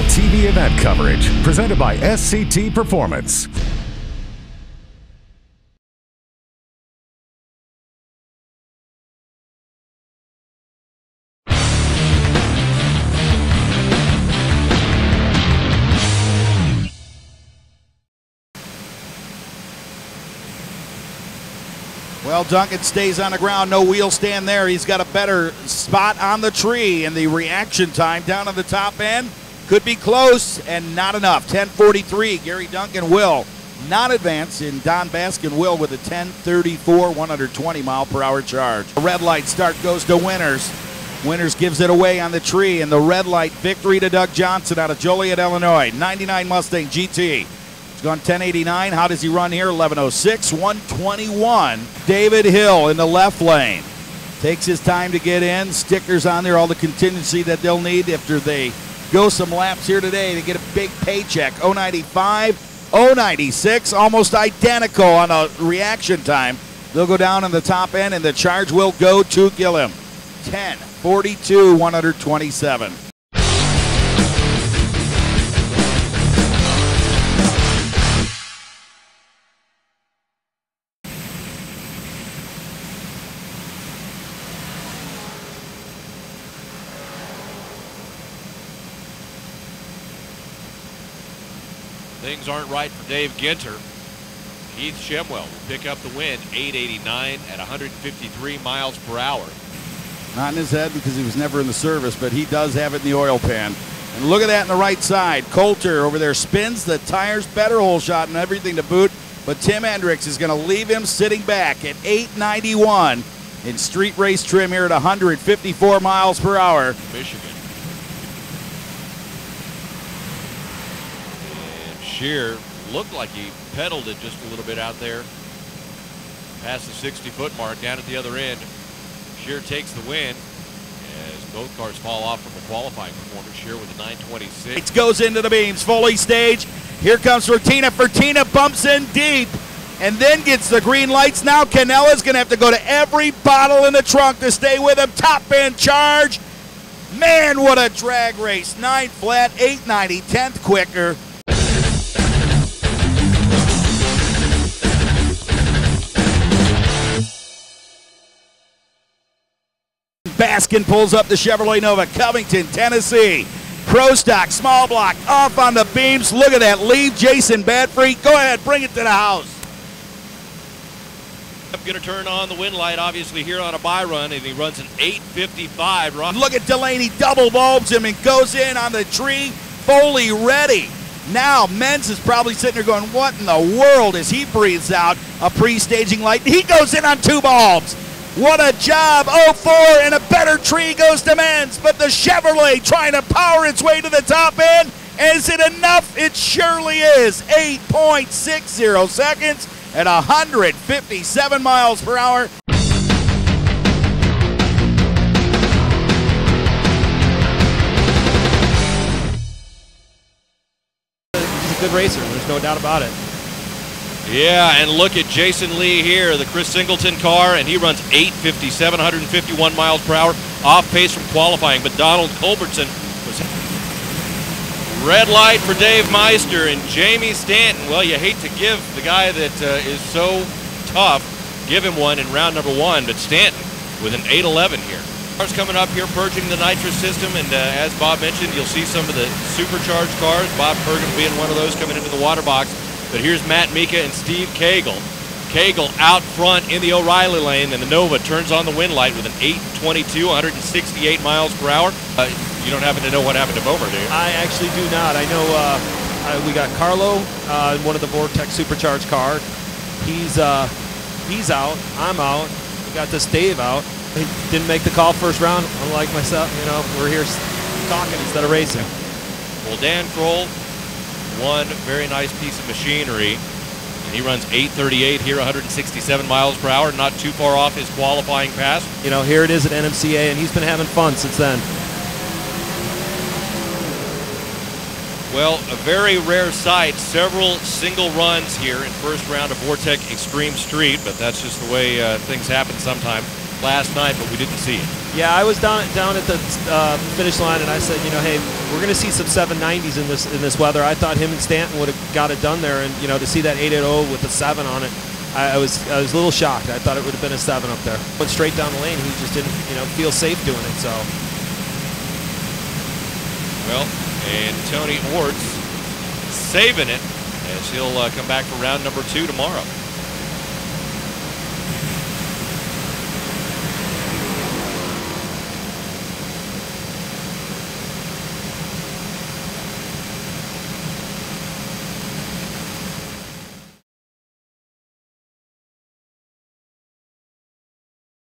National TV event coverage presented by SCT Performance. Well, Duncan stays on the ground, no wheel stand there. He's got a better spot on the tree, and the reaction time down on the top end could be close and not enough. 10:43, Gary Duncan will not advance, and Don Baskin will with a 10:34, 120 mile per hour charge. The red light start goes to Winters. Winters gives it away on the tree, and the red light victory to Doug Johnson out of Joliet, Illinois. 99 Mustang GT. Gone 10:89. How does he run here? 11:06, 121. David Hill in the left lane. Takes his time to get in. Stickers on there, all the contingency that they'll need after they go some laps here today to get a big paycheck. 095, 096, almost identical on a reaction time. They'll go down on the top end, and the charge will go to Gillum. 10:42, 127. Things aren't right for Dave Ginter. Keith Shemwell will pick up the win, 889 at 153 miles per hour. Not in his head because he was never in the service, but he does have it in the oil pan. And look at that on the right side. Coulter over there spins the tires, better hole shot and everything to boot, but Tim Hendricks is going to leave him sitting back at 891 in street race trim here at 154 miles per hour. Michigan. Shear looked like he pedaled it just a little bit out there past the 60-foot mark down at the other end. Shear takes the win as both cars fall off from the qualifying performance. Shear with a 926. It goes into the beams, fully staged. Here comes Fertina. Fertina bumps in deep and then gets the green lights. Now Canella's going to have to go to every bottle in the trunk to stay with him. Top end charge. Man, what a drag race. 9 flat, 890, 10th quicker. Baskin pulls up the Chevrolet Nova, Covington, Tennessee. Pro stock, small block, off on the beams. Look at that lead, Jason Badfree. Go ahead, bring it to the house. I'm going to turn on the wind light, obviously, here on a bye run, and he runs an 8:55 run. Look at Delaney, double bulbs him and goes in on the tree, fully ready. Now, Menz is probably sitting there going, what in the world, as he breathes out a pre-staging light. He goes in on 2 bulbs. What a job, 04, and a better tree goes to Menz, but the Chevrolet trying to power its way to the top end. Is it enough? It surely is. 8.60 seconds at 157 miles per hour. He's a good racer, there's no doubt about it. Yeah, and look at Jason Lee here, the Chris Singleton car, and he runs 8:57, 151 miles per hour, off pace from qualifying. But Donald Culbertson was red light for Dave Meister and Jamie Stanton. Well, you hate to give the guy that is so tough, give him one in round number 1, but Stanton with an 8:11 here. Cars coming up here, purging the nitrous system, and as Bob mentioned, you'll see some of the supercharged cars. Bob Pergan being one of those coming into the water box. But here's Matt Mika and Steve Cagle. Cagle out front in the O'Reilly lane, and the Nova turns on the wind light with an 8:22, 168 miles per hour. You don't happen to know what happened to Bomer, do you? I actually do not. I know we got Carlo in one of the Vortex supercharged cars. He's out. I'm out. We got this Dave out. He didn't make the call first round, unlike myself. You know, we're here talking instead of racing. Well, Dan Kroll, one very nice piece of machinery, and he runs 8:38 here, 167 miles per hour, not too far off his qualifying pass. You know, here it is at NMCA, and he's been having fun since then. Well, a very rare sight, several single runs here in first round of Vortec Extreme Street, but that's just the way things happen sometimes. last night, but we didn't see it. Yeah, I was down at the finish line, and I said, you know, hey, we're going to see some 790s in this weather. I thought him and Stanton would have got it done there, and you know, to see that 880 with a 7 on it, I was a little shocked. I thought it would have been a 7 up there. Went straight down the lane. He just didn't, you know, feel safe doing it. So. Well, and Tony Orts saving it as he'll come back for round number 2 tomorrow.